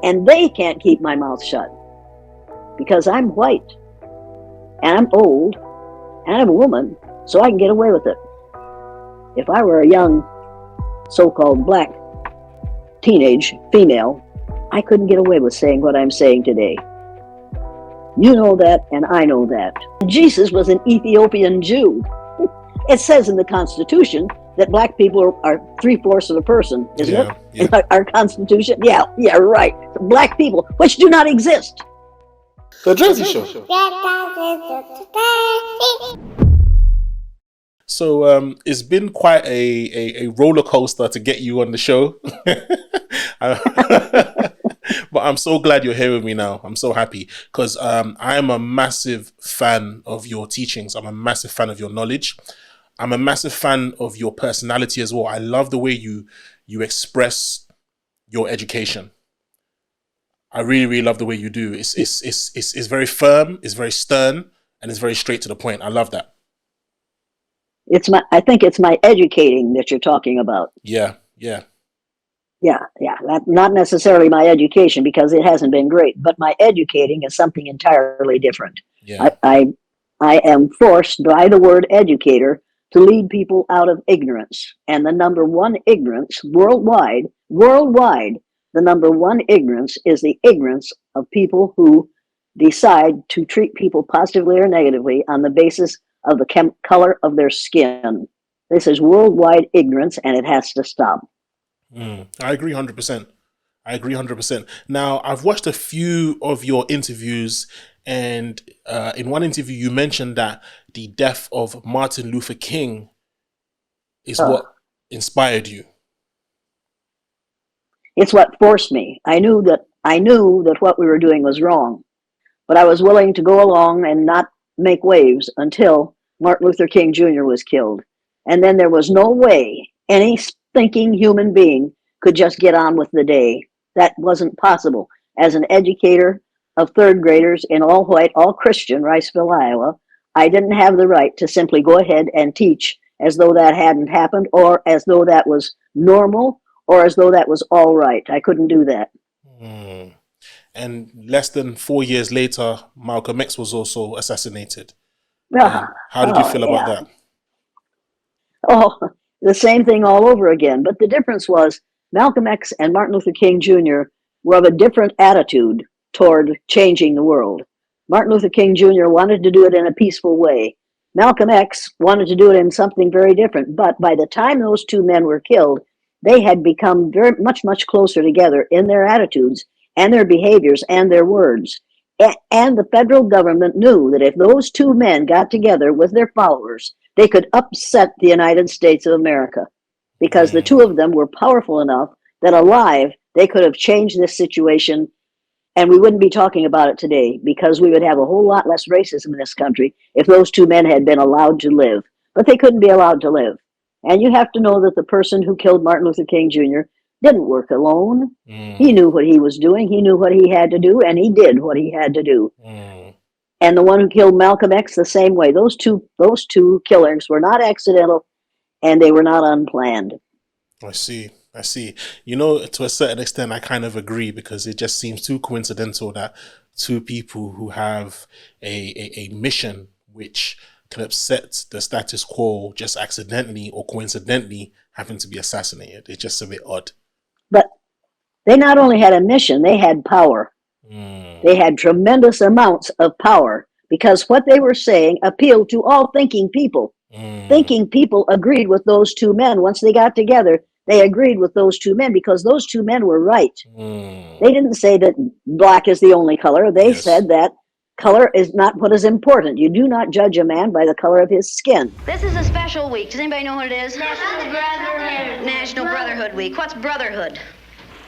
And they can't keep my mouth shut because I'm white and I'm old and I'm a woman, so I can get away with it. If I were a young so-called black teenage female, I couldn't get away with saying what I'm saying today. You know that, and I know that. Jesus was an Ethiopian Jew. It says in the Constitution that black people are 3/4 of the person, isn't it? Yeah. In our Constitution? Yeah, right. Black people, which do not exist. The Drazzy Show. So it's been quite a roller coaster to get you on the show. But I'm so glad you're here with me now. I'm so happy because I am a massive fan of your teachings. I'm a massive fan of your knowledge. I'm a massive fan of your personality as well. I love the way you express your education. I really, really love the way you do. It's very firm, it's very stern, and it's very straight to the point. I love that. I think it's my educating that you're talking about. Yeah. Not necessarily my education because it hasn't been great, but my educating is something entirely different. Yeah. I am forced by the word educator to lead people out of ignorance. And the number one ignorance worldwide, the number one ignorance is the ignorance of people who decide to treat people positively or negatively on the basis of the color of their skin. This is worldwide ignorance, and it has to stop. I agree 100%. Now, I've watched a few of your interviews, and in one interview, you mentioned that the death of Martin Luther King is what inspired you. It's what forced me. I knew that what we were doing was wrong, but I was willing to go along and not make waves until Martin Luther King Jr. was killed. And then there was no way any thinking human being could just get on with the day. That wasn't possible. As an educator of third graders in all white, all Christian Riceville, Iowa, I didn't have the right to simply go ahead and teach as though that hadn't happened, or as though that was normal, or as though that was all right. I couldn't do that. And less than 4 years later, Malcolm X was also assassinated. How did you feel about that? Oh, the same thing all over again. But the difference was Malcolm X and Martin Luther King Jr. were of a different attitude toward changing the world. Martin Luther King Jr. wanted to do it in a peaceful way. Malcolm X wanted to do it in something very different. But by the time those two men were killed, they had become very much closer together in their attitudes and their behaviors and their words. And the federal government knew that if those two men got together with their followers, they could upset the United States of America, because the two of them were powerful enough that alive, they could have changed this situation, and we wouldn't be talking about it today, because we would have a whole lot less racism in this country if those two men had been allowed to live. But they couldn't be allowed to live. And you have to know that the person who killed Martin Luther King Jr. didn't work alone. He knew what he was doing. He knew what he had to do, and he did what he had to do. And the one who killed Malcolm X the same way. Those two killings were not accidental, and they were not unplanned. I see. You know, to a certain extent, I kind of agree, because it just seems too coincidental that two people who have a mission which can upset the status quo just accidentally or coincidentally happen to be assassinated. It's just a bit odd. But they not only had a mission, they had power. They had tremendous amounts of power, because what they were saying appealed to all thinking people. Thinking people agreed with those two men. Once they got together, they agreed with those two men, because those two men were right. They didn't say that black is the only color. They said that color is not what is important. You do not judge a man by the color of his skin. This is a special week. Does anybody know what it is? National Brotherhood. National Brotherhood Week. What's brotherhood?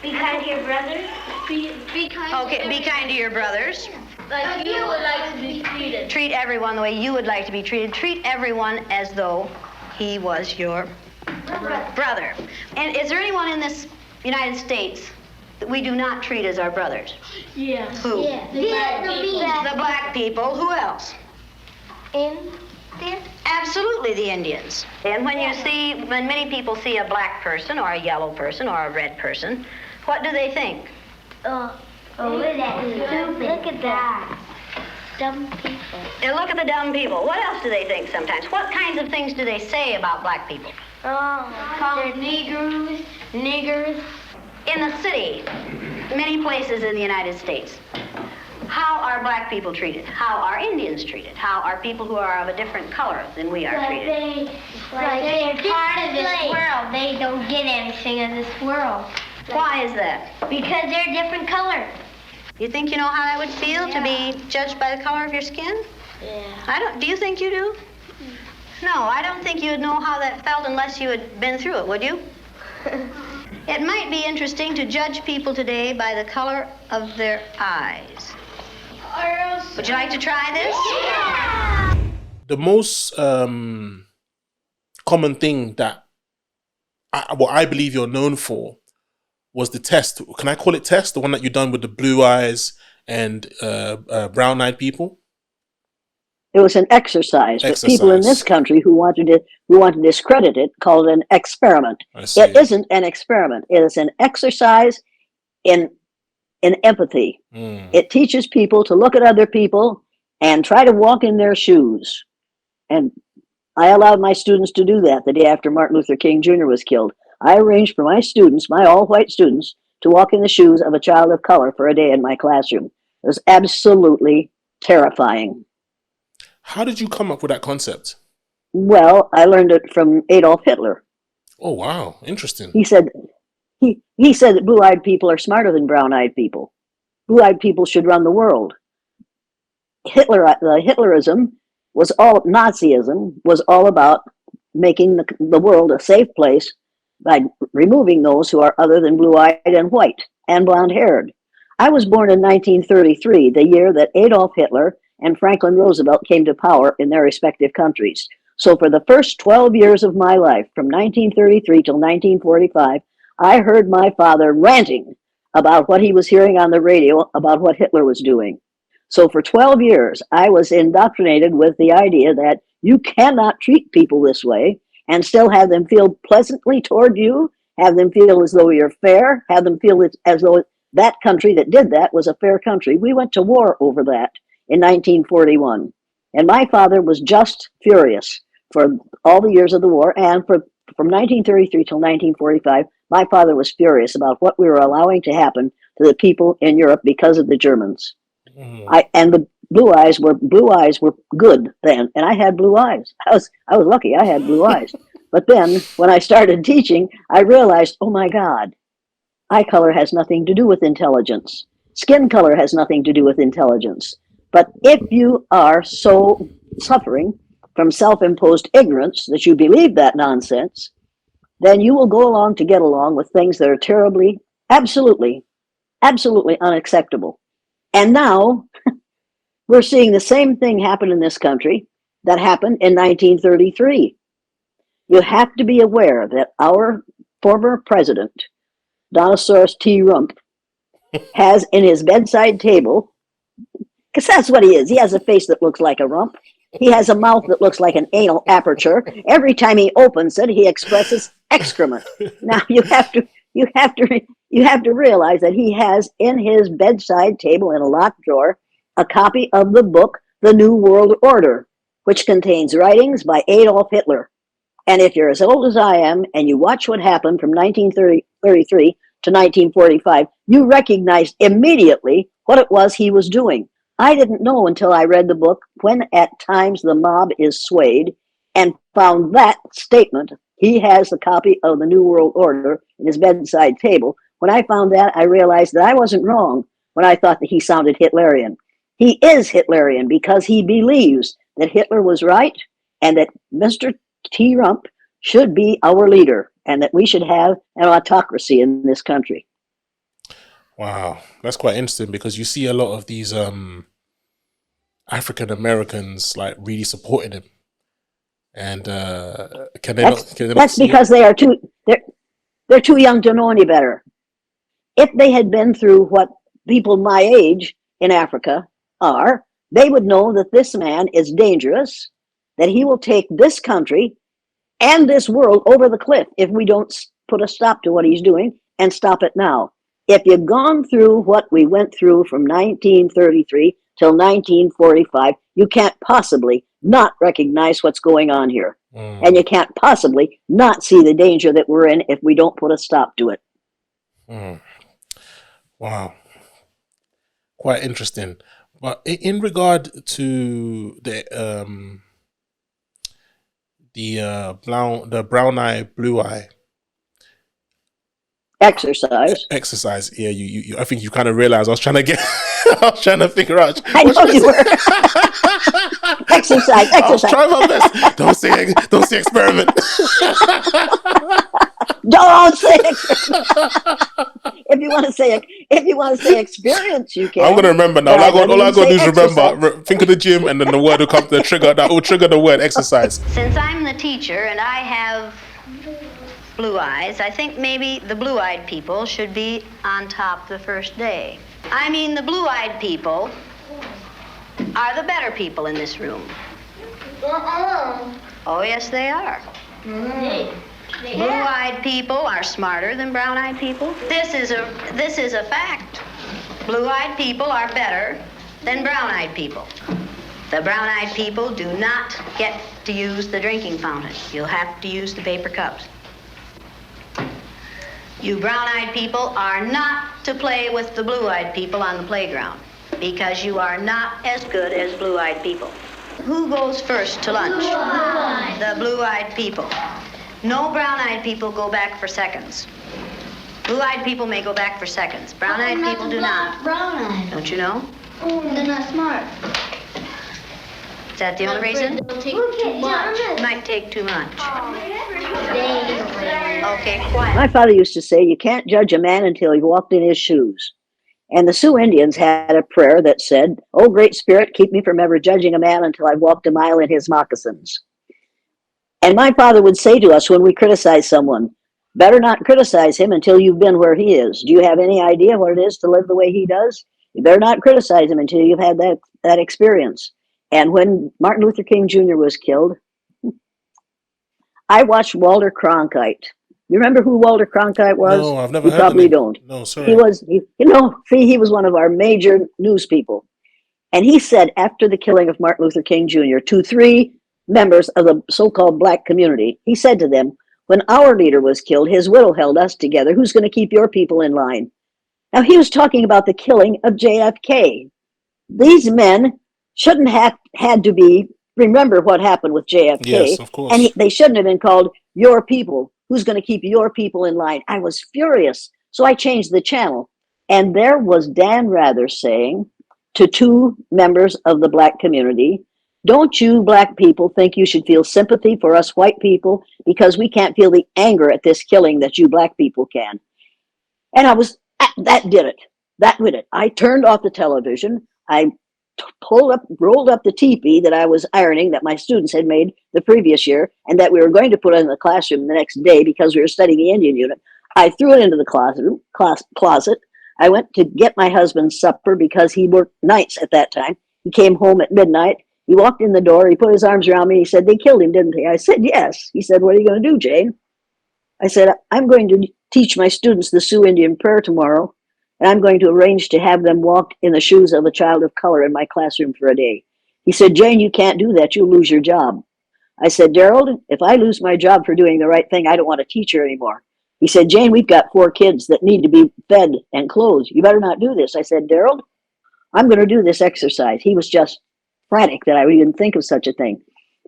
Be kind to your brothers. Be kind. Okay, be kind to your brothers. Like you would like to be treated. Treat everyone the way you would like to be treated. Treat everyone as though he was your brother. And is there anyone in this United States that we do not treat as our brothers? Yeah. Who? Yeah. The black people. Who else? Indians. Absolutely, the Indians. And when many people see a black person or a yellow person or a red person, what do they think? Look at that. Dumb people. And look at the dumb people. What else do they think sometimes? What kinds of things do they say about black people? Call them niggers. In the city, many places in the United States, how are black people treated? How are Indians treated? How are people who are of a different color than we are treated? They're part of this world. They don't get anything in this world. Why is that? Because they're a different color. You think you know how I would feel to be judged by the color of your skin? Yeah. Do you think you do? No, I don't think you'd know how that felt unless you had been through it, would you? It might be interesting to judge people today by the color of their eyes. Would you like to try this? Yeah. The most common thing that I believe you're known for was the test. Can I call it test? The one that you done with the blue eyes and brown-eyed people? It was an exercise, but people in this country who wanted to discredit it called it an experiment. It isn't an experiment. It is an exercise in empathy. It teaches people to look at other people and try to walk in their shoes. And I allowed my students to do that the day after Martin Luther King Jr. was killed. I arranged for my students, my all-white students, to walk in the shoes of a child of color for a day in my classroom. It was absolutely terrifying. How did you come up with that concept? Well, I learned it from Adolf Hitler. Oh, wow. Interesting. He said that blue-eyed people are smarter than brown-eyed people. Blue-eyed people should run the world. Hitlerism was Nazism was all about making the world a safe place by removing those who are other than blue-eyed and white and blonde-haired. I was born in 1933, the year that Adolf Hitler and Franklin Roosevelt came to power in their respective countries. So for the first 12 years of my life, from 1933 till 1945, I heard my father ranting about what he was hearing on the radio about what Hitler was doing. So for 12 years, I was indoctrinated with the idea that you cannot treat people this way and still have them feel pleasantly toward you, have them feel as though you're fair, have them feel as though that country that did that was a fair country. We went to war over that in 1941. And my father was just furious for all the years of the war. And from 1933 till 1945, my father was furious about what we were allowing to happen to the people in Europe because of the Germans. And the blue eyes were good then, and I had blue eyes. I was lucky I had blue eyes. But then when I started teaching, I realized, oh my God, eye color has nothing to do with intelligence. Skin color has nothing to do with intelligence. But if you are so suffering from self-imposed ignorance that you believe that nonsense, then you will go along to get along with things that are terribly, absolutely unacceptable. And now we're seeing the same thing happen in this country that happened in 1933. You have to be aware that our former president, Donosaurus T. Rump, has in his bedside table, because that's what he is. He has a face that looks like a rump. He has a mouth that looks like an anal aperture. Every time he opens it, he expresses excrement. Now you have to realize that he has in his bedside table in a locked drawer a copy of the book The New World Order, which contains writings by Adolf Hitler. And if you're as old as I am and you watch what happened from 1933 to 1945, you recognized immediately what it was he was doing. I didn't know until I read the book When at Times the Mob is Swayed and found that statement. He has a copy of the New World Order in his bedside table. When I found that, I realized that I wasn't wrong when I thought that he sounded Hitlerian. He is Hitlerian because he believes that Hitler was right and that Mr. T. Rump should be our leader and that we should have an autocracy in this country. Wow, that's quite interesting because you see a lot of these African Americans like really supporting him, and that's because they're too young to know any better. If they had been through what people my age in Africa are, they would know that this man is dangerous, that he will take this country and this world over the cliff if we don't put a stop to what he's doing and stop it now. if you've gone through what we went through from 1933 till 1945, you can't possibly not recognize what's going on here. And you can't possibly not see the danger that we're in if we don't put a stop to it. Wow. Quite interesting. But in regard to the brown eye, blue eye exercise. Yeah, you I think you kind of realized I was trying to get. I was trying to figure out. I know you were. Exercise. I was trying my best. Don't say experiment. Don't say experiment. If you want to say experience, you can. I'm gonna remember now. All I gotta do is remember. Think of the gym, and then the word will come. The trigger that will trigger the word exercise. Since I'm the teacher and I have blue eyes, I think maybe the blue-eyed people should be on top the first day. I mean, the blue-eyed people are the better people in this room. Oh, yes, they are. Blue-eyed people are smarter than brown-eyed people. This is a fact. Blue-eyed people are better than brown-eyed people. The brown-eyed people do not get to use the drinking fountain. You'll have to use the paper cups. You brown-eyed people are not to play with the blue-eyed people on the playground because you are not as good as blue-eyed people. Who goes first to lunch? The blue-eyed people. No brown-eyed people go back for seconds. Blue-eyed people may go back for seconds. Brown-eyed people do not. Brown-eyed. Don't you know? They're not smart. Is that the only reason? Too much. Might take too much. Okay, quiet. My father used to say, you can't judge a man until he walked in his shoes. And the Sioux Indians had a prayer that said, "Oh, Great Spirit, keep me from ever judging a man until I've walked a mile in his moccasins." And my father would say to us when we criticize someone, better not criticize him until you've been where he is. Do you have any idea what it is to live the way he does? You better not criticize him until you've had that experience. And when Martin Luther King Jr. was killed, I watched Walter Cronkite. You remember who Walter Cronkite was? No, I've never heard probably of him. Don't. No, sorry. He was one of our major news people. And he said after the killing of Martin Luther King Jr. to 3 members of the so-called black community, he said to them, when our leader was killed, his widow held us together. Who's going to keep your people in line? Now, he was talking about the killing of JFK. These men shouldn't have had to be, remember what happened with JFK. Yes, of course. And they shouldn't have been called your people. Who's going to keep your people in line? I was furious. So I changed the channel. And there was Dan Rather saying to 2 members of the black community, don't you black people think you should feel sympathy for us white people because we can't feel the anger at this killing that you black people can? And that did it. That did it. I turned off the television. I rolled up the teepee that I was ironing that my students had made the previous year and that we were going to put in the classroom the next day because we were studying the Indian unit. I threw it into the closet. I went to get my husband's supper because he worked nights at that time. He came home at midnight. He walked in the door. He put his arms around me. He said, "They killed him, didn't they?" I said, "Yes." He said, "What are you going to do, Jane?" I said, "I'm going to teach my students the Sioux Indian prayer tomorrow, and I'm going to arrange to have them walk in the shoes of a child of color in my classroom for a day." He said, "Jane, you can't do that. You'll lose your job." I said, "Darrell, if I lose my job for doing the right thing, I don't want to teach her anymore." He said, "Jane, we've got 4 kids that need to be fed and clothed. You better not do this." I said, "Darrell, I'm going to do this exercise." He was just frantic that I would even think of such a thing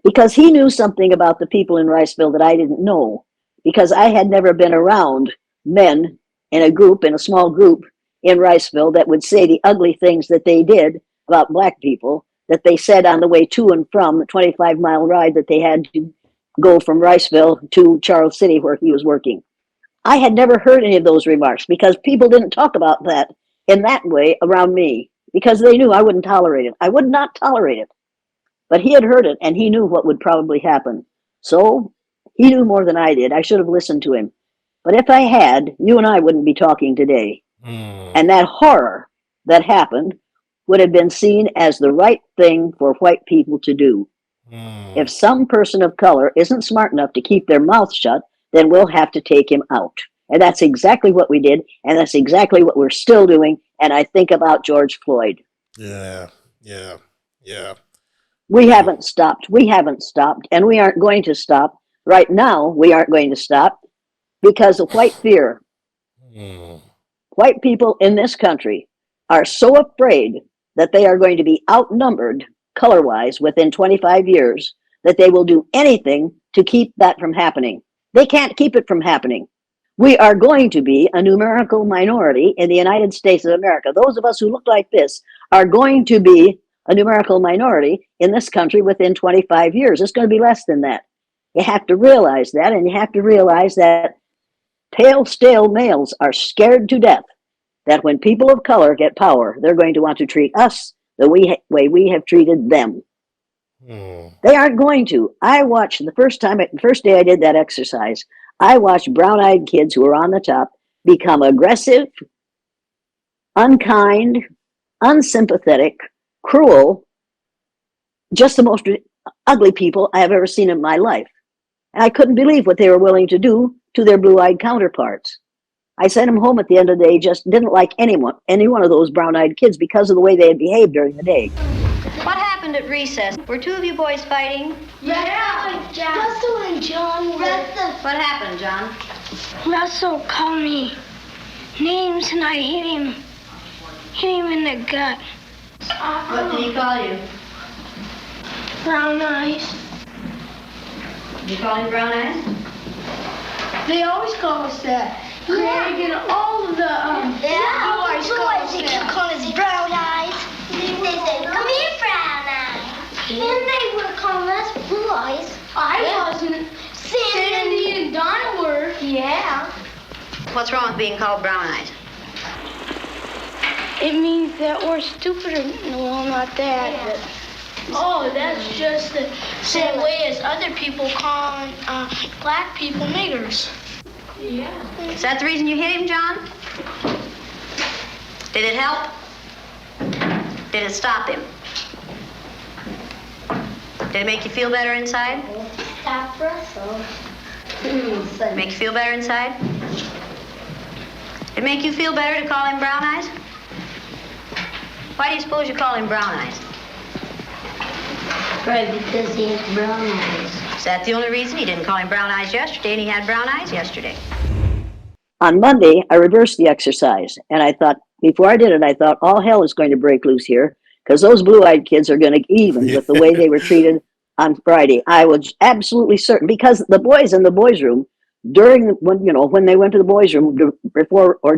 because he knew something about the people in Riceville that I didn't know because I had never been around men in a small group in Riceville that would say the ugly things that they did about black people that they said on the way to and from the 25-mile ride that they had to go from Riceville to Charles City where he was working. I had never heard any of those remarks because people didn't talk about that in that way around me because they knew I wouldn't tolerate it. I would not tolerate it. But he had heard it and he knew what would probably happen. So he knew more than I did. I should have listened to him. But if I had, you and I wouldn't be talking today. And that horror that happened would have been seen as the right thing for white people to do. If some person of color isn't smart enough to keep their mouth shut, then we'll have to take him out. And that's exactly what we did. And that's exactly what we're still doing. And I think about George Floyd. Yeah, yeah, yeah. We haven't stopped. We haven't stopped. And we aren't going to stop. Right now, we aren't going to stop because of white fear. Mm. White people in this country are so afraid that they are going to be outnumbered color-wise within 25 years that they will do anything to keep that from happening. They can't keep it from happening. We are going to be a numerical minority in the United States of America. Those of us who look like this are going to be a numerical minority in this country within 25 years. It's going to be less than that. You have to realize that, and you have to realize that pale, stale males are scared to death that when people of color get power, they're going to want to treat us the way we have treated them. They aren't going to. I watched the first day I did that exercise, I watched brown-eyed kids who were on the top become aggressive, unkind, unsympathetic, cruel, just the most ugly people I have ever seen in my life. And I couldn't believe what they were willing to do to their blue-eyed counterparts. I sent them home at the end of the day, just didn't like any one of those brown-eyed kids because of the way they had behaved during the day. What happened at recess? Were two of you boys fighting? Yeah. Russell and John were. What happened, John? Russell called me names and I hit him in the gut. What did he call you? Brown eyes. Did you call him brown eyes? They always call us that. Craig and all of the boys call us brown eyes. They said, come here, brown eyes. And they were calling us blue eyes. I wasn't. Sandy and Donna were. Yeah. What's wrong with being called brown eyes? It means that we're stupider. Well, not that. Yeah. Oh, that's just the same way as other people calling black people niggers. Yeah. Is that the reason you hit him, John? Did it help? Did it stop him? Did it make you feel better inside? Stop Russell. Make you feel better inside? Did it make you feel better to call him brown eyes? Why do you suppose you call him brown eyes? Right, because he has brown eyes. Is that the only reason? You didn't call him brown eyes yesterday and he had brown eyes yesterday. On Monday, I reversed the exercise, and I thought, before I did it, I thought all hell is going to break loose here because those blue-eyed kids are going to even with the way they were treated on Friday. I was absolutely certain because the boys in the boys' room when they went to the boys' room before or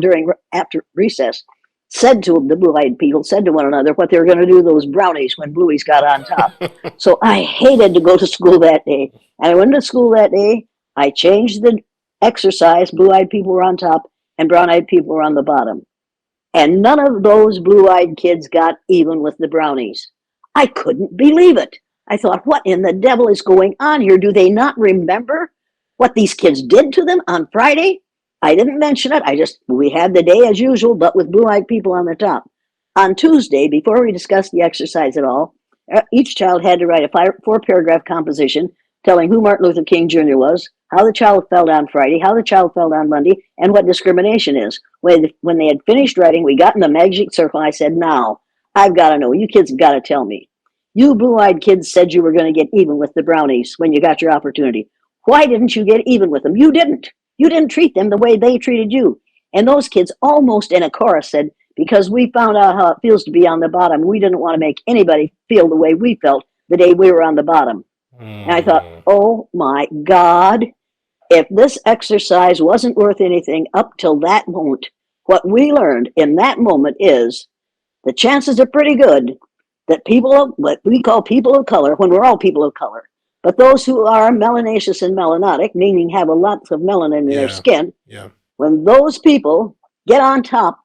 after recess, said to the blue-eyed people, said to one another what they were going to do to those brownies when blueies got on top. So I hated to go to school that day. And I went to school that day. I changed the exercise. Blue-eyed people were on top and brown-eyed people were on the bottom. And none of those blue-eyed kids got even with the brownies. I couldn't believe it. I thought, what in the devil is going on here? Do they not remember what these kids did to them on Friday? I didn't mention it. We had the day as usual, but with blue-eyed people on the top. On Tuesday, before we discussed the exercise at all, each child had to write a 4-paragraph composition telling who Martin Luther King Jr. was, how the child felt on Friday, how the child felt on Monday, and what discrimination is. When they had finished writing, we got in the magic circle. I said, now, I've got to know. You kids have got to tell me. You blue-eyed kids said you were going to get even with the brownies when you got your opportunity. Why didn't you get even with them? You didn't. You didn't treat them the way they treated you. And those kids almost in a chorus said, because we found out how it feels to be on the bottom, we didn't want to make anybody feel the way we felt the day we were on the bottom. And I thought, oh my God, if this exercise wasn't worth anything up till that moment, what we learned in that moment is the chances are pretty good that what we call people of color, when we're all people of color, but those who are melanaceous and melanotic, meaning have a lot of melanin in their skin, when those people get on top,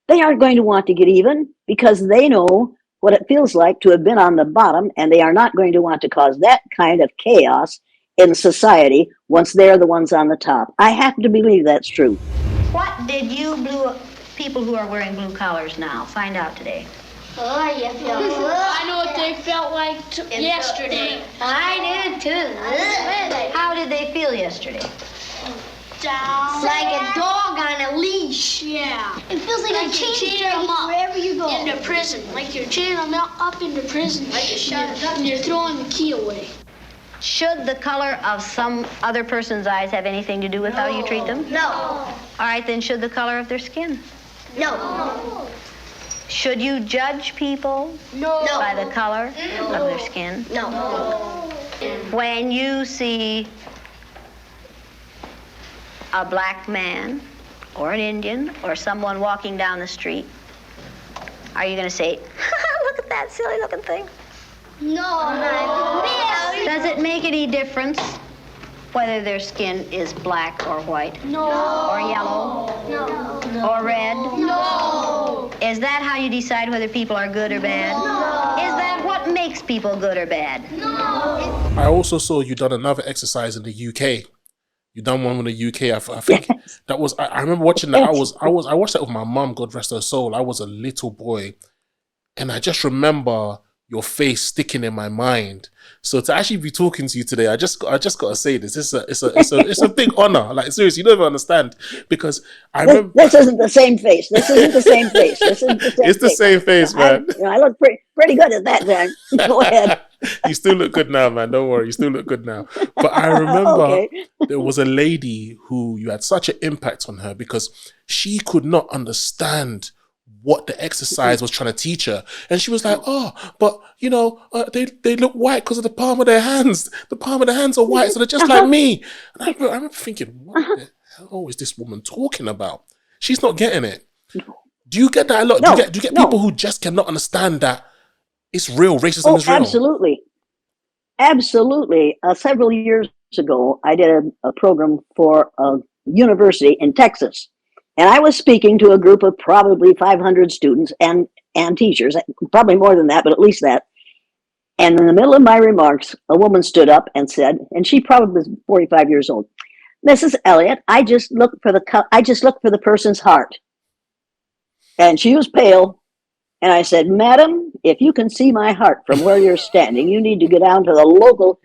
they aren't going to want to get even because they know what it feels like to have been on the bottom, and they are not going to want to cause that kind of chaos in society once they're the ones on the top. I happen to believe that's true. What did you people who are wearing blue collars now find out today? Oh, yes. I know what they felt like yesterday. I did too. How did they feel yesterday? It's like a dog on a leash. Yeah. It feels like you're chaining them up wherever you go. Into prison. Like you're chaining them up into prison. Like you shot it up and you're throwing the key away. Should the color of some other person's eyes have anything to do with how you treat them? No. All right, then should the color of their skin? No. Should you judge people by the color of their skin? No. When you see a black man or an Indian or someone walking down the street, are you going to say, look at that silly looking thing? No. Does it make any difference whether their skin is black or white? No. Or yellow? No. Or red? No. Is that how you decide whether people are good or bad? No. Is that what makes people good or bad? No. I also saw you done another exercise in the UK. You done one with the UK. I think that was. I remember watching that. I watched that with my mum. God rest her soul. I was a little boy, and I just remember your face sticking in my mind. So to actually be talking to you today, I just gotta say this. It's a big honor. Like seriously, you don't even understand because I remember This isn't the same face. This isn't the same face. This isn't the same it's the same face, man. I look pretty good at that time. Go ahead. You still look good now, man. Don't worry, you still look good now. But I remember there was a lady who you had such an impact on her because she could not understand what the exercise was trying to teach her. And she was like, oh, but, you know, they look white because of the palm of their hands. The palm of their hands are white, so they're just like me. And I remember thinking, what the hell is this woman talking about? She's not getting it. Do you get that a lot? No, do you get people who just cannot understand that it's real, racism is real? Absolutely. Absolutely. Several years ago, I did a program for a university in Texas. And I was speaking to a group of probably 500 students and teachers, probably more than that, but at least that. And in the middle of my remarks, a woman stood up and said, and she probably was 45 years old, Mrs. Elliott, I just look for the person's heart. And she was pale. And I said, Madam, if you can see my heart from where you're standing, you need to go down to the local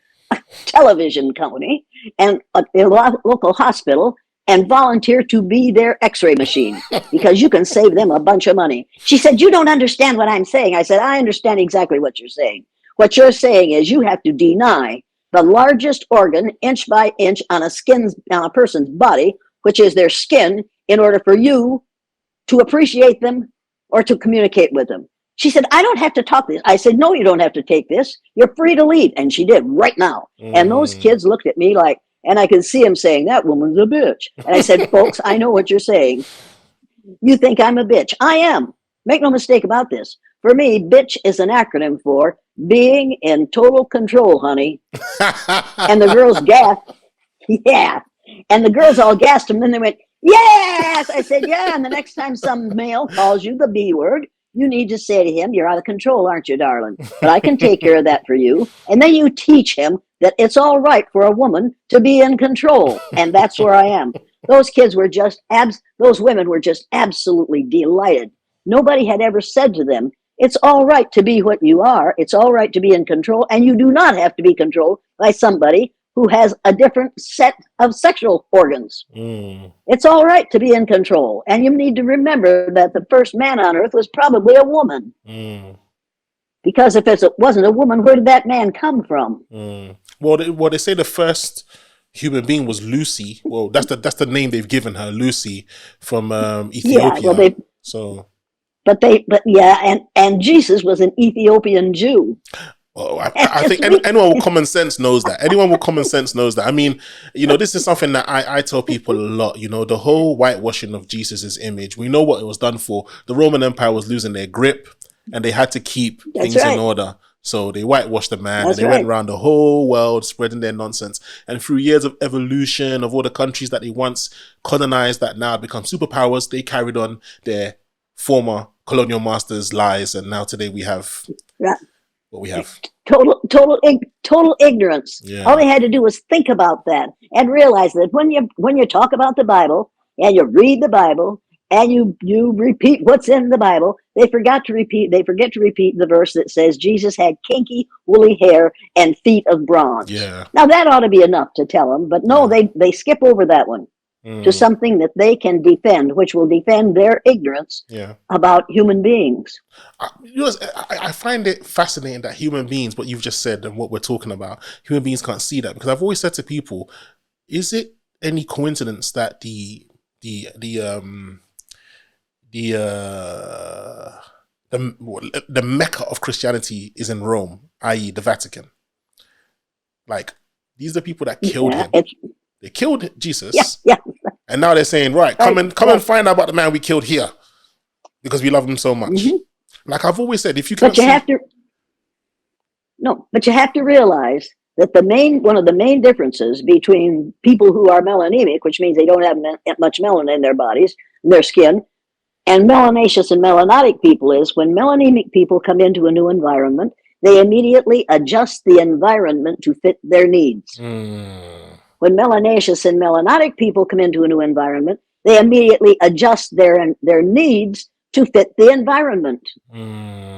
television company and a local hospital and volunteer to be their x-ray machine because you can save them a bunch of money. She said, you don't understand what I'm saying. I said, I understand exactly what you're saying. What you're saying is you have to deny the largest organ inch by inch on a person's body, which is their skin, in order for you to appreciate them or to communicate with them. She said, I don't have to talk this. I said, no, you don't have to take this. You're free to leave. And she did right now. And those kids looked at me like, and I could see him saying, that woman's a bitch. And I said, folks, I know what you're saying. You think I'm a bitch. I am. Make no mistake about this. For me, bitch is an acronym for being in total control, honey. And the girls gasped. Yeah. And the girls all gasped, and then they went, yes! I said, yeah. And the next time some male calls you the B word, you need to say to him, you're out of control, aren't you, darling? But I can take care of that for you. And then you teach him that it's all right for a woman to be in control. And that's where I am. Those kids were just, those women were just absolutely delighted. Nobody had ever said to them, it's all right to be what you are. It's all right to be in control. And you do not have to be controlled by somebody who has a different set of sexual organs. It's all right to be in control. And you need to remember that the first man on earth was probably a woman. Because if it wasn't a woman, where did that man come from? Well, they say the first human being was Lucy. Well, that's the name they've given her, Lucy, from Ethiopia. Yeah, and Jesus was an Ethiopian Jew. Well, I think anyone with common sense knows that. Anyone with common sense knows that. I mean, you know, this is something that I tell people a lot. You know, the whole whitewashing of Jesus's image. We know what it was done for. The Roman Empire was losing their grip, and they had to keep things in order. So they whitewashed the man, and they went around the whole world spreading their nonsense. And through years of evolution of all the countries that they once colonized that now have become superpowers, they carried on their former colonial masters' lies, and now today we have what we have. Total ignorance. Yeah. All they had to do was think about that and realize that when you talk about the Bible and you read the Bible and you repeat what's in the Bible, they forget to repeat the verse that says Jesus had kinky, woolly hair and feet of bronze. Yeah. Now that ought to be enough to tell them, but no, they skip over that one. to something that they can defend, which will defend their ignorance about human beings. I find it fascinating that human beings, what you've just said and what we're talking about, human beings can't see that, because I've always said to people, is it any coincidence that the Mecca of Christianity is in Rome, i.e. the Vatican? Like, these are people that killed him. They killed Jesus. And now they're saying, right, come and find out about the man we killed here, because we love him so much. Like I've always said, if you can't but you have to realize that one of the main differences between people who are melanemic, which means they don't have much melanin in their bodies, their skin, and melanaceous and melanotic people is when melanemic people come into a new environment, they immediately adjust the environment to fit their needs. When melanaceous and melanotic people come into a new environment, they immediately adjust their needs to fit the environment.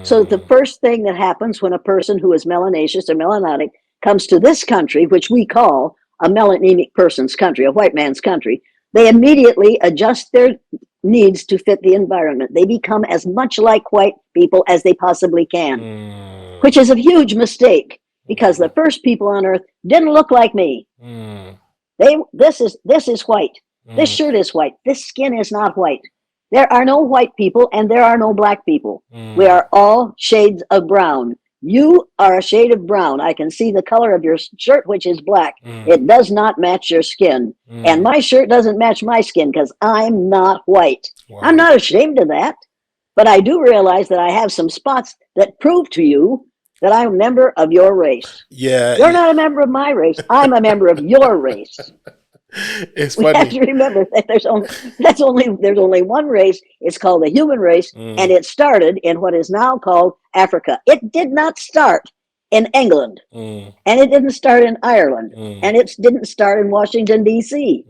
So the first thing that happens when a person who is melanaceous or melanotic comes to this country, which we call a melanemic person's country, a white man's country, they immediately adjust their needs to fit the environment. They become as much like white people as they possibly can, which is a huge mistake, because the first people on earth didn't look like me. This is white. This shirt is white. This skin is not white. There are no white people and there are no black people. We are all shades of brown. You are a shade of brown. I can see the color of your shirt, which is black. It does not match your skin. And my shirt doesn't match my skin because I'm not white. Wow. I'm not ashamed of that. But I do realize that I have some spots that prove to you that I'm a member of your race. You're not a member of my race. I'm a member of your race. It's funny. We have to remember that there's only one race. It's called the human race, and it started in what is now called Africa. It did not start in England, and it didn't start in Ireland, and it didn't start in Washington D.C.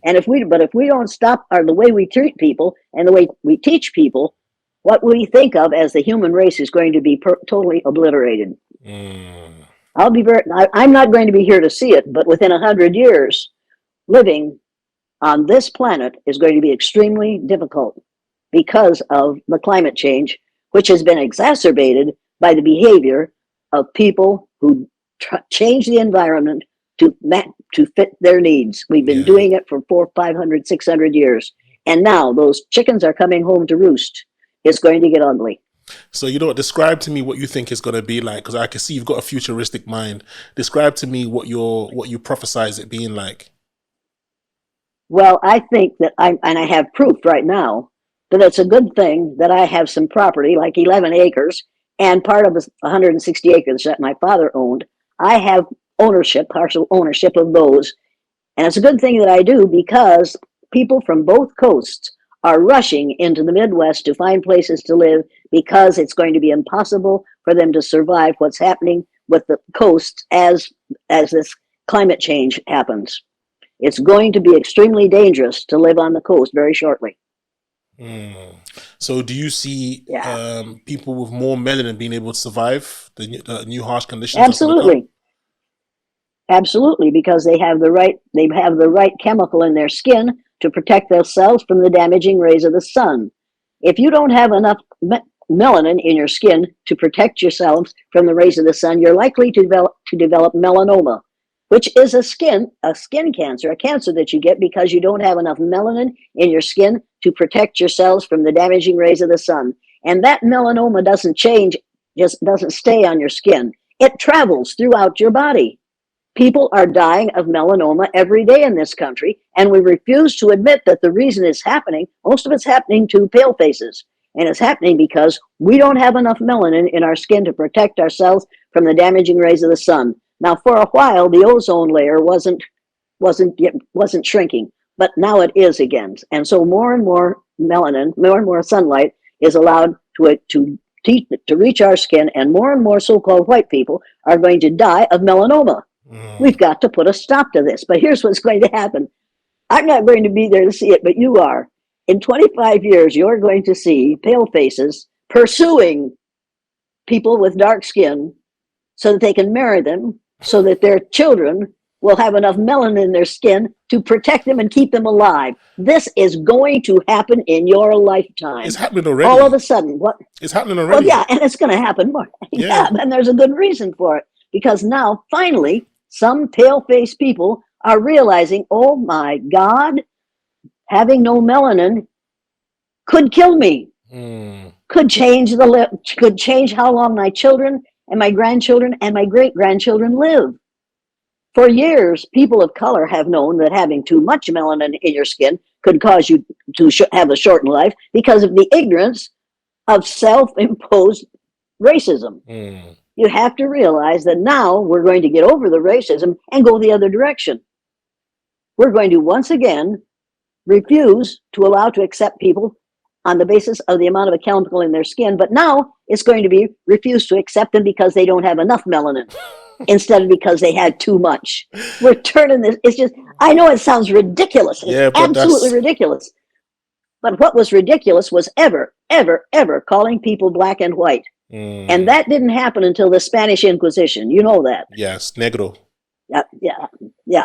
And if we don't stop the way we treat people and the way we teach people, what we think of as the human race is going to be totally obliterated. I'm not going to be here to see it, but within 100 years. Living on this planet is going to be extremely difficult because of the climate change, which has been exacerbated by the behavior of people who change the environment to fit their needs. We've been doing it for 400, 500, 600 years. And now those chickens are coming home to roost. It's going to get ugly. So, describe to me what you think it's going to be like, because I can see you've got a futuristic mind. Describe to me what you prophesize it being like. Well, I think that I have proof right now that it's a good thing that I have some property, like 11 acres, and part of the 160 acres that my father owned. I have partial ownership of those. And it's a good thing that I do, because people from both coasts are rushing into the Midwest to find places to live, because it's going to be impossible for them to survive what's happening with the coast as this climate change happens. It's going to be extremely dangerous to live on the coast very shortly. So do you see people with more melanin being able to survive the new harsh conditions? Absolutely, because they have the right chemical in their skin to protect themselves from the damaging rays of the sun. If you don't have enough melanin in your skin to protect yourselves from the rays of the sun, you're likely to develop melanoma, which is a skin cancer, a cancer that you get because you don't have enough melanin in your skin to protect yourselves from the damaging rays of the sun. And that melanoma doesn't stay on your skin. It travels throughout your body. People are dying of melanoma every day in this country, and we refuse to admit that the reason it's happening, most of it's happening to pale faces. And it's happening because we don't have enough melanin in our skin to protect ourselves from the damaging rays of the sun. Now, for a while, the ozone layer wasn't shrinking, but now it is again. And so more and more melanin, more and more sunlight is allowed to reach our skin, and more so-called white people are going to die of melanoma. We've got to put a stop to this. But here's what's going to happen. I'm not going to be there to see it, but you are. In 25 years, you're going to see pale faces pursuing people with dark skin so that they can marry them, so that their children will have enough melanin in their skin to protect them and keep them alive. This is going to happen in your lifetime. It's happening already. All of a sudden, what? It's happening already. Well, yeah, and it's going to happen more. Yeah. And there's a good reason for it. Because now, finally, some pale-faced people are realizing, oh my God, having no melanin could kill me. Could change how long my children and my grandchildren and my great-grandchildren live. For years, people of color have known that having too much melanin in your skin could cause you to have a shortened life because of the ignorance of self-imposed racism. You have to realize that now we're going to get over the racism and go the other direction. We're going to once again refuse to allow to accept people on the basis of the amount of a chemical in their skin, but now it's going to be refused to accept them because they don't have enough melanin instead of because they had too much. We're turning this, it's just, I know it sounds ridiculous. It's absolutely ridiculous. But what was ridiculous was ever calling people black and white. And that didn't happen until the Spanish Inquisition. You know that. Yes, negro. Yeah.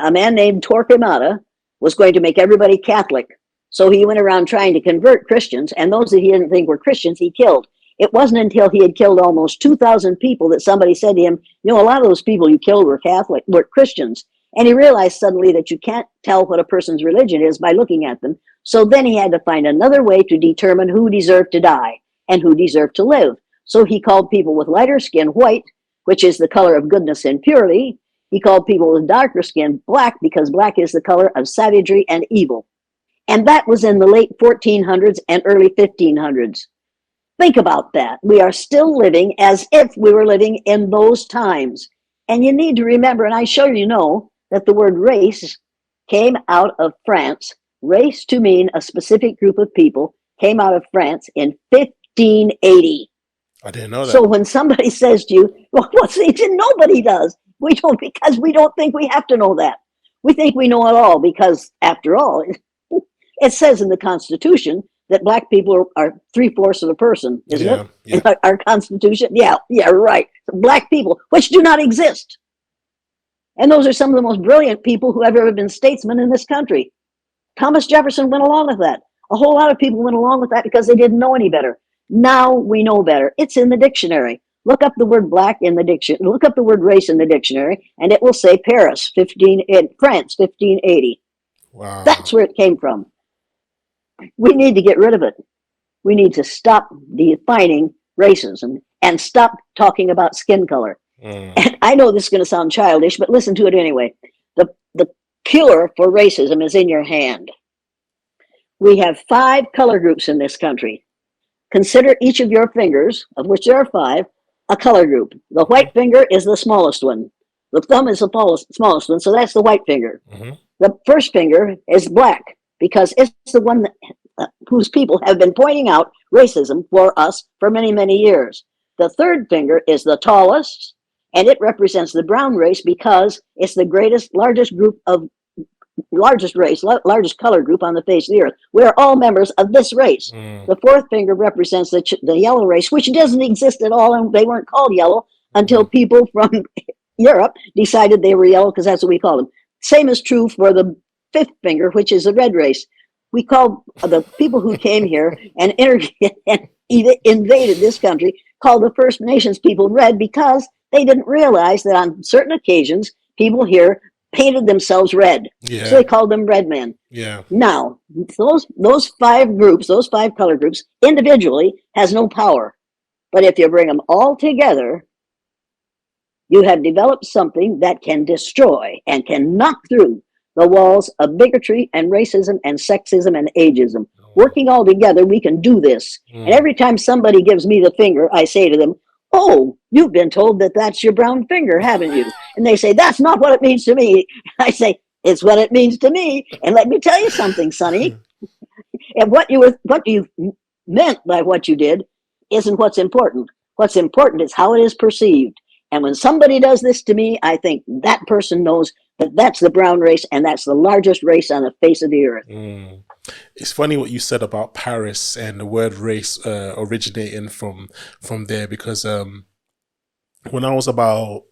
A man named Torquemada was going to make everybody Catholic. So he went around trying to convert Christians, and those that he didn't think were Christians, he killed. It wasn't until he had killed almost 2,000 people that somebody said to him, you know, a lot of those people you killed were Christians. And he realized suddenly that you can't tell what a person's religion is by looking at them. So then he had to find another way to determine who deserved to die and who deserved to live. So he called people with lighter skin white, which is the color of goodness and purity. He called people with darker skin black because black is the color of savagery and evil. And that was in the late 1400s and early 1500s. Think about that. We are still living as if we were living in those times. And you need to remember, and I'm sure you know, that the word race came out of France. Race, to mean a specific group of people, came out of France in 1580. I didn't know that. So when somebody says to you, well, nobody does. We don't, because we don't think we have to know that. We think we know it all because, after all, it says in the Constitution that black people are 3/4 of a person, isn't it? Yeah. In our Constitution? Yeah, right. Black people, which do not exist. And those are some of the most brilliant people who have ever been statesmen in this country. Thomas Jefferson went along with that. A whole lot of people went along with that because they didn't know any better. Now we know better. It's in the dictionary. Look up the word black in the dictionary. Look up the word race in the dictionary, and it will say France, 1580. Wow. That's where it came from. We need to get rid of it. We need to stop defining racism and stop talking about skin color. And I know this is going to sound childish, but listen to it anyway. The cure for racism is in your hand. We have 5 color groups in this country. Consider each of your fingers, of which there are 5, a color group. The white finger is the smallest one. The thumb is the smallest one, so that's the white finger. The first finger is black because it's the one that, whose people have been pointing out racism for us for many, many years. The third finger is the tallest, and it represents the brown race because it's the largest color group on the face of the earth. We're all members of this race. The fourth finger represents the yellow race, which doesn't exist at all, and they weren't called yellow until people from Europe decided they were yellow because that's what we call them. Same is true for the fifth finger, which is the red race. We call the people who came here and invaded this country, called the First Nations people red because they didn't realize that on certain occasions, people here painted themselves red. Yeah. So they called them red men. Yeah. Now, those 5 groups, those 5 color groups, individually has no power. But if you bring them all together, you have developed something that can destroy and can knock through the walls of bigotry and racism and sexism and ageism. Working all together, we can do this. And every time somebody gives me the finger, I say to them, "Oh, you've been told that that's your brown finger, haven't you?" And they say, "That's not what it means to me." I say, "It's what it means to me. And let me tell you something, Sonny. And what you meant by what you did isn't what's important. What's important is how it is perceived. And when somebody does this to me, I think that person knows that that's the brown race and that's the largest race on the face of the earth." It's funny what you said about Paris and the word race originating from there, because when I was about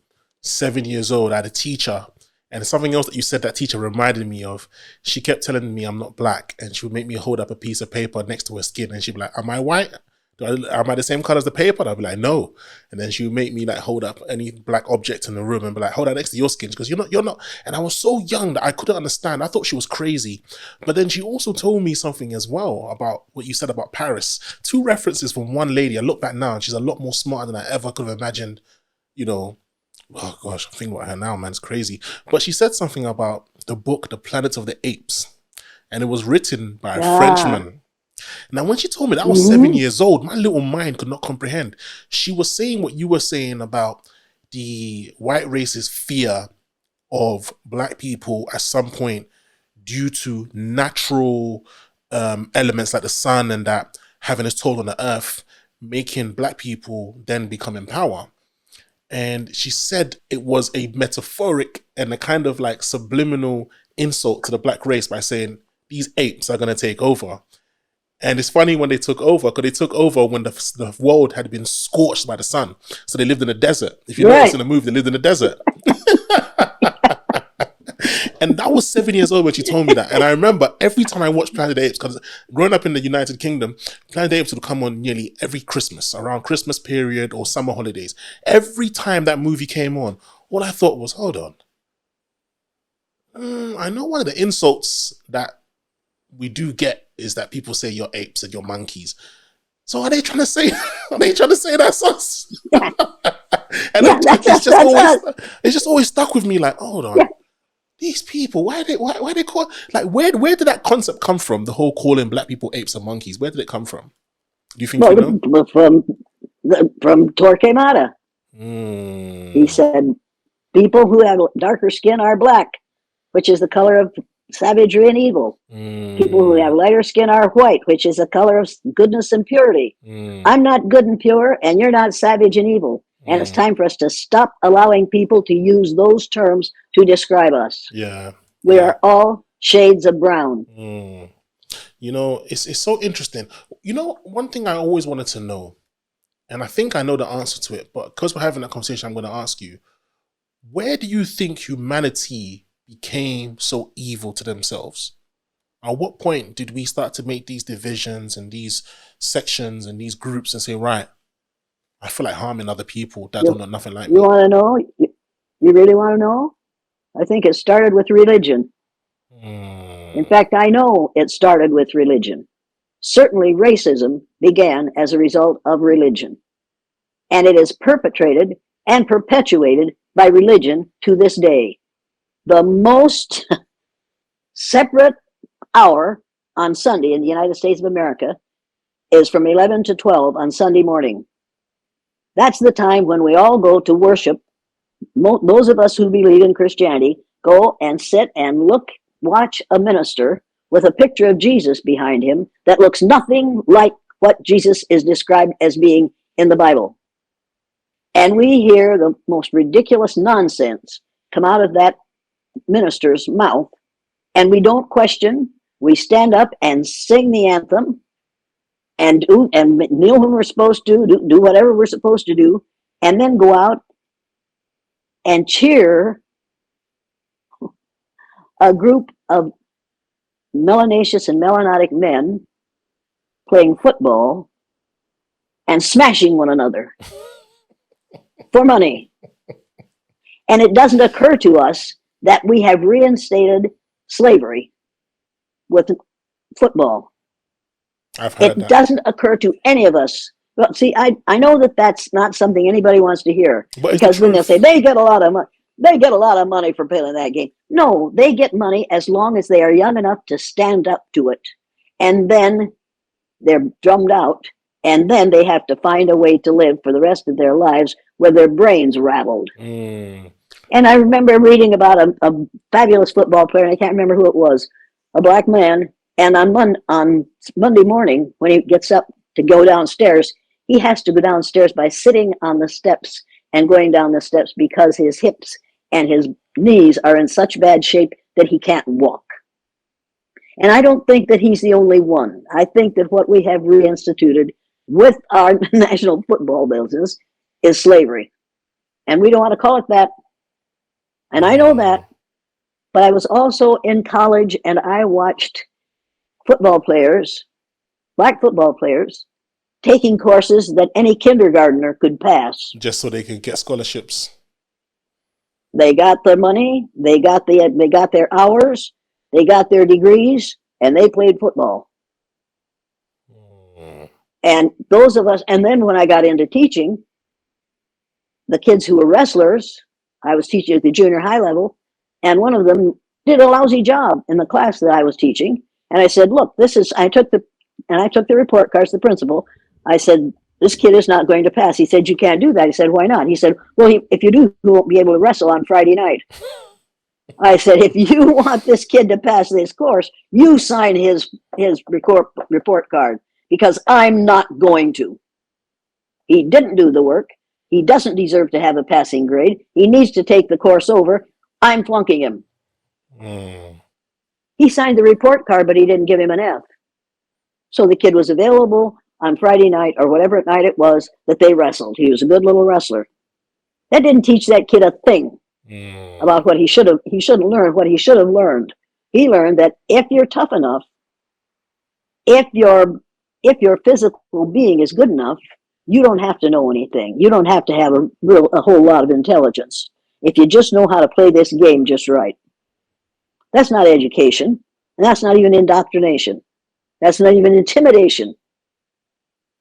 7 years old, I had a teacher, And something else that you said that teacher reminded me of, she kept telling me I'm not black, and she would make me hold up a piece of paper next to her skin, and she'd be like, am I white? Am I the same color as the paper? And I'd be like, no. And then she would make me like hold up any black object in the room and be like, hold that next to your skin, because you're not. And I was so young that I couldn't understand. I thought she was crazy. But then she also told me something as well about what you said about Paris. 2 references from one lady. I look back now and she's a lot more smarter than I ever could have imagined, you know. Oh gosh, I'm thinking about her now, man. It's crazy. But she said something about the book, The Planet of the Apes. And it was written by a Frenchman. Now, when she told me that, I was 7 years old, my little mind could not comprehend. She was saying what you were saying about the white race's fear of black people at some point due to natural elements like the sun and that having its toll on the earth, making black people then become in power. And she said it was a metaphoric and a kind of like subliminal insult to the black race by saying these apes are going to take over. And it's funny when they took over, because they took over when the world had been scorched by the sun. So they lived in a desert. If you notice in the movie, they lived in a desert. And that was 7 years old when she told me that. And I remember every time I watched Planet of the Apes, because growing up in the United Kingdom, Planet of the Apes would come on nearly every Christmas, around Christmas period or summer holidays. Every time that movie came on, all I thought was, hold on. I know one of the insults that we do get is that people say you're apes and you're monkeys. So are they trying to say that's us? And it's just always stuck with me, like, hold on. These people, why they call, like, where did that concept come from? The whole calling black people apes and monkeys. Where did it come from? Do you think you know? From Torquemada. He said, people who have darker skin are black, which is the color of savagery and evil. People who have lighter skin are white, which is the color of goodness and purity. I'm not good and pure, and you're not savage and evil. And it's time for us to stop allowing people to use those terms to describe us. We are all shades of brown. You know, it's so interesting. You know, one thing I always wanted to know, and I think I know the answer to it, but because we're having that conversation, I'm going to ask you, where do you think humanity became so evil to themselves? At what point did we start to make these divisions and these sections and these groups and say, right, I feel like harming other people that don't know nothing like me? You want to know? You really want to know? I think it started with religion. In fact, I know it started with religion. Certainly racism began as a result of religion. And it is perpetrated and perpetuated by religion to this day. The most separate hour on Sunday in the United States of America is from 11 to 12 on Sunday morning. That's the time when we all go to worship. Those of us who believe in Christianity go and sit and watch a minister with a picture of Jesus behind him that looks nothing like what Jesus is described as being in the Bible. And we hear the most ridiculous nonsense come out of that minister's mouth, and we don't question. We stand up and sing the anthem and kneel when we're supposed to, do whatever we're supposed to do, and then go out and cheer a group of melanaceous and melanotic men playing football and smashing one another for money. And it doesn't occur to us that we have reinstated slavery with football. It doesn't occur to any of us. Well, see, I know that that's not something anybody wants to hear, because then they'll say they get a lot of money. They get a lot of money for playing that game. No, they get money as long as they are young enough to stand up to it, and then they're drummed out, and then they have to find a way to live for the rest of their lives with their brains rattled. And I remember reading about a fabulous football player, and I can't remember who it was, a black man. And on Monday morning, when he gets up to go downstairs, he has to go downstairs by sitting on the steps and going down the steps because his hips and his knees are in such bad shape that he can't walk. And I don't think that he's the only one. I think that what we have reinstituted with our national football business is slavery. And we don't want to call it that. And I know that. But I was also in college, and I watched football players, black football players, taking courses that any kindergartner could pass. Just so they could get scholarships. They got their money, they got their hours, they got their degrees, and they played football. And those of us, and then when I got into teaching, the kids who were wrestlers, I was teaching at the junior high level, and one of them did a lousy job in the class that I was teaching. And I said, look, I took the report cards to the principal. I said, this kid is not going to pass. He said, you can't do that. He said, why not? He said, well, if you do, you won't be able to wrestle on Friday night. I said, if you want this kid to pass this course, you sign his report card, because I'm not going to. He didn't do the work. He doesn't deserve to have a passing grade. He needs to take the course over. I'm flunking him. He signed the report card, but he didn't give him an F. So the kid was available on Friday night or whatever night it was that they wrestled. He was a good little wrestler. That didn't teach that kid a thing about what he should have learned, what he should have learned. He learned that if you're tough enough, if your physical being is good enough, you don't have to know anything. You don't have to have a whole lot of intelligence. If you just know how to play this game just right. That's not education, and that's not even indoctrination. That's not even intimidation.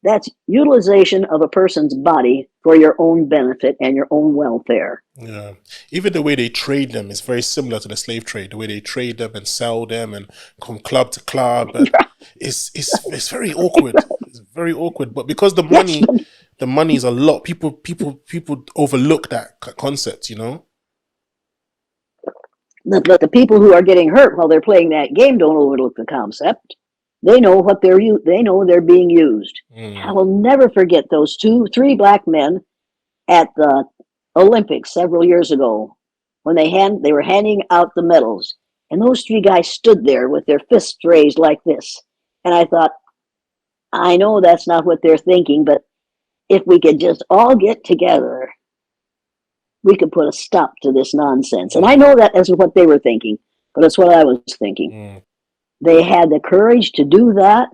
That's utilization of a person's body for your own benefit and your own welfare. Yeah. Even the way they trade them is very similar to the slave trade. The way they trade them and sell them and from club to club. And it's very awkward. It's very awkward. But because the money is a lot, people overlook that concept, you know? But the people who are getting hurt while they're playing that game don't overlook the concept. They know they know they're being used. I will never forget those 3 black men at the Olympics several years ago when they were handing out the medals, and those 3 guys stood there with their fists raised like this. And I thought, I know that's not what they're thinking, but if we could just all get together, we could put a stop to this nonsense. And I know that isn't what they were thinking, but it's what I was thinking. They had the courage to do that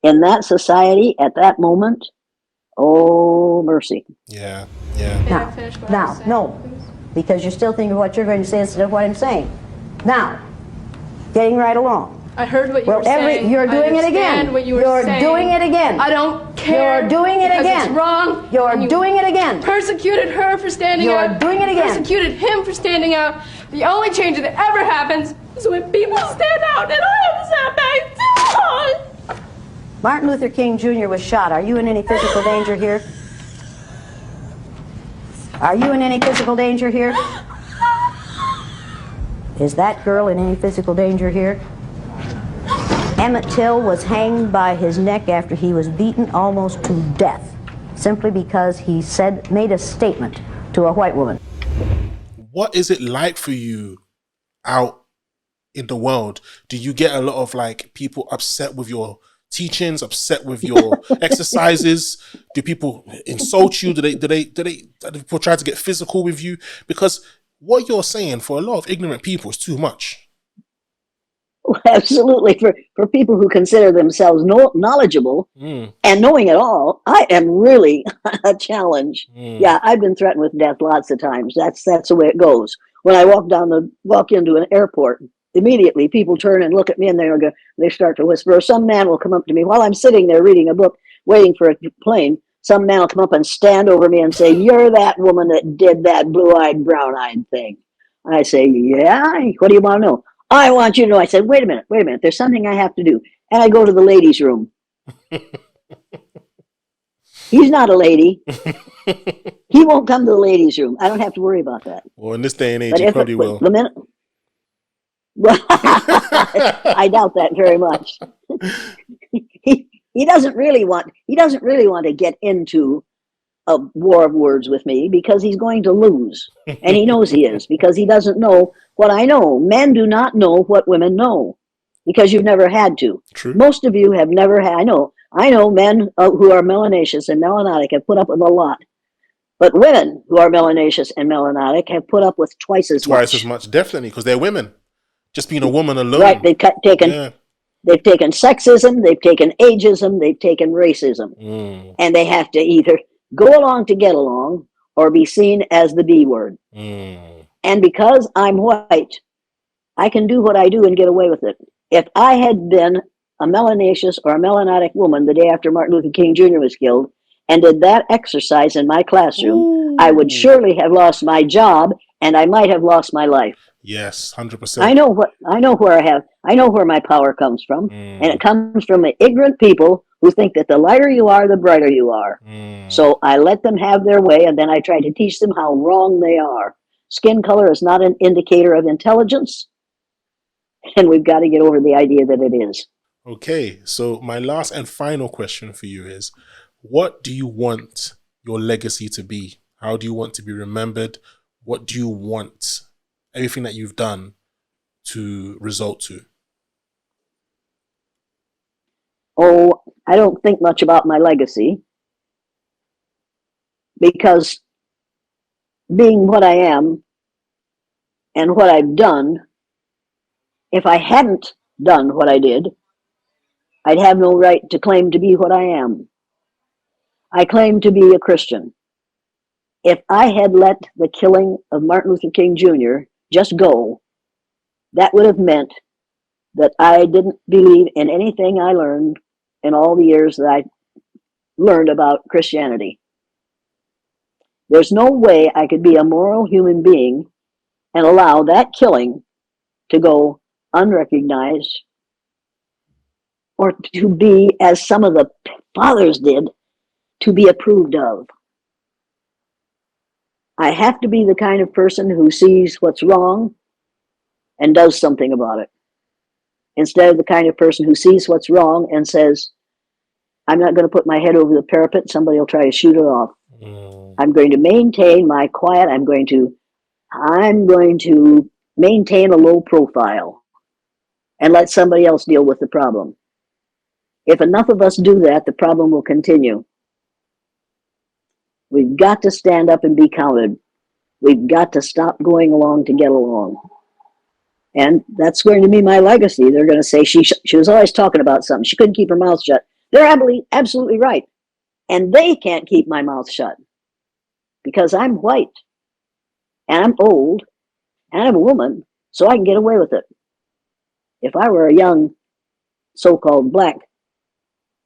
in that society at that moment. Oh, mercy. Yeah. Now, no, because you're still thinking of what you're going to say instead of what I'm saying. Now, getting right along. I heard what you were saying. You're doing it again. You're doing it again. I don't care. You're doing it again. It's wrong. You're doing it again. Persecuted her for standing out. You're doing it again. Persecuted him for standing out. The only change that ever happens is when people stand out, and I have to stand back too. Martin Luther King Jr. was shot. Are you in any physical danger here? Are you in any physical danger here? Is that girl in any physical danger here? Emmett Till was hanged by his neck after he was beaten almost to death, simply because he made a statement to a white woman. What is it like for you out in the world? Do you get a lot of like people upset with your teachings, upset with your exercises? Do people insult you? Do people try to get physical with you? Because what you're saying for a lot of ignorant people is too much. Absolutely. For people who consider themselves knowledgeable and knowing it all, I am really a challenge. Yeah, I've been threatened with death lots of times. That's the way it goes. When I walk into an airport, immediately people turn and look at me, and they start to whisper. Some man will come up to me while I'm sitting there reading a book, waiting for a plane. Some man will come up and stand over me and say, "You're that woman that did that blue-eyed, brown-eyed thing." I say, "Yeah, what do you want to know?" "I want you to know." I said, wait a minute. There's something I have to do. And I go to the ladies' room. He's not a lady. He won't come to the ladies' room. I don't have to worry about that. Well, in this day and age, he probably will. I doubt that very much. He doesn't really want to get into a war of words with me, because he's going to lose. And he knows he is, because he doesn't know what I know. Men do not know what women know, because you've never had to. True. Most of you have never had. I know men who are melanaceous and melanotic have put up with a lot. But women who are melanaceous and melanotic have put up with twice as much. Definitely, because they're women. Just being a woman alone. Right, they've taken Yeah. they've taken sexism, they've taken ageism, they've taken racism, and they have to either go along to get along or be seen as the B word. And because I'm white, I can do what I do and get away with it. If I had been a melanaceous or a melanotic woman the day after Martin Luther King Jr. was killed and did that exercise in my classroom, I would surely have lost my job and I might have lost my life. Yes, 100%. I know where my power comes from, and it comes from the ignorant people who think that the lighter you are, the brighter you are. So I let them have their way, and then I try to teach them how wrong they are. Skin color is not an indicator of intelligence, and we've got to get over the idea that it is. Okay, so my last and final question for you is, what do you want your legacy to be? How do you want to be remembered? What do you want everything that you've done to result to? Oh, I don't think much about my legacy, because being what I am and what I've done, if I hadn't done what I did, I'd have no right to claim to be what I am. I claim to be a Christian. If I had let the killing of Martin Luther King Jr. just go, that would have meant that I didn't believe in anything I learned in all the years that I learned about Christianity. There's no way I could be a moral human being and allow that killing to go unrecognized, or to be, as some of the fathers did, to be approved of. I have to be the kind of person who sees what's wrong and does something about it, instead of the kind of person who sees what's wrong and says, I'm not going to put my head over the parapet, somebody will try to shoot it off. I'm going to maintain my quiet, I'm going to maintain a low profile and let somebody else deal with the problem. If enough of us do that, the problem will continue. We've got to stand up and be counted. We've got to stop going along to get along. And that's going to be my legacy. They're going to say she was always talking about something. She couldn't keep her mouth shut. They're absolutely right. And they can't keep my mouth shut because I'm white and I'm old and I'm a woman, so I can get away with it. If I were a young so-called black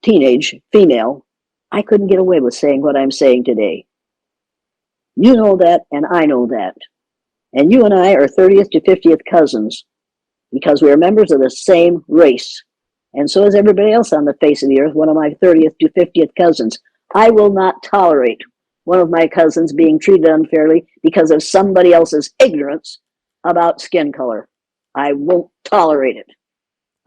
teenage female, I couldn't get away with saying what I'm saying today. You know that, and I know that. And you and I are 30th to 50th cousins because we are members of the same race. And so is everybody else on the face of the earth, one of my 30th to 50th cousins. I will not tolerate one of my cousins being treated unfairly because of somebody else's ignorance about skin color. I won't tolerate it.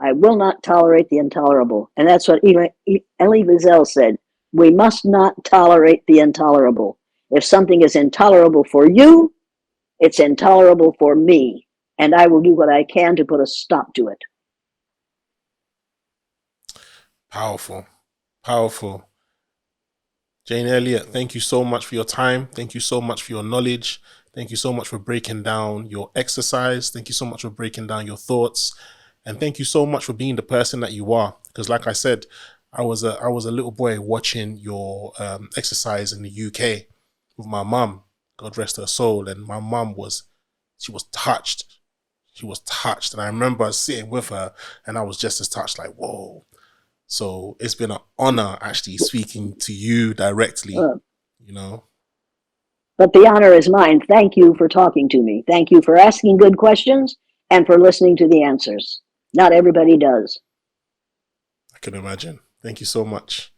I will not tolerate the intolerable. And that's what Elie Wiesel said. We must not tolerate the intolerable. If something is intolerable for you, it's intolerable for me. And I will do what I can to put a stop to it. Powerful. Powerful. Jane Elliott, thank you so much for your time. Thank you so much for your knowledge. Thank you so much for breaking down your exercise. Thank you so much for breaking down your thoughts. And thank you so much for being the person that you are. Because like I said, I was a little boy watching your exercise in the UK with my mum, God rest her soul. And my mum she was touched. She was touched. And I remember sitting with her and I was just as touched, like, whoa. So it's been an honor actually speaking to you directly, you know. But the honor is mine. Thank you for talking to me. Thank you for asking good questions and for listening to the answers. Not everybody does. I can imagine. Thank you so much.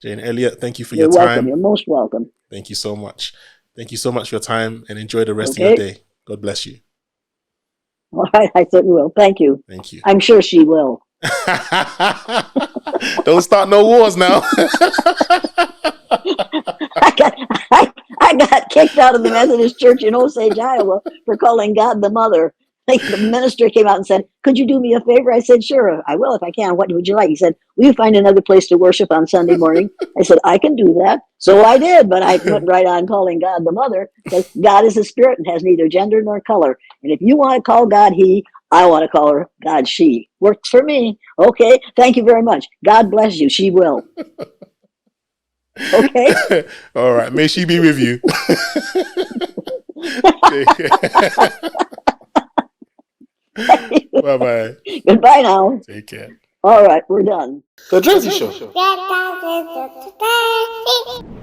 Jane Elliott, thank you for You're your welcome. time. You're most welcome. Thank you so much. Thank you so much for your time and enjoy the rest of your day. God bless you. All right, I certainly will. Thank you. Thank you. I'm sure she will. Don't start no wars now. I got kicked out of the Methodist Church in Osage, Iowa for calling God the Mother. The minister came out and said, could you do me a favor? I said, sure, I will if I can. What would you like? He said, will you find another place to worship on Sunday morning? I said, I can do that. So I did, but I went right on calling God the Mother because God is a spirit and has neither gender nor color. And if you want to call God he, I want to call her God she. Works for me. Okay, thank you very much. God bless you. She will. Okay? All right. May she be with you. Take care. Bye-bye. Goodbye now. Take care. All right, we're done. The Drazzy Show. Yeah,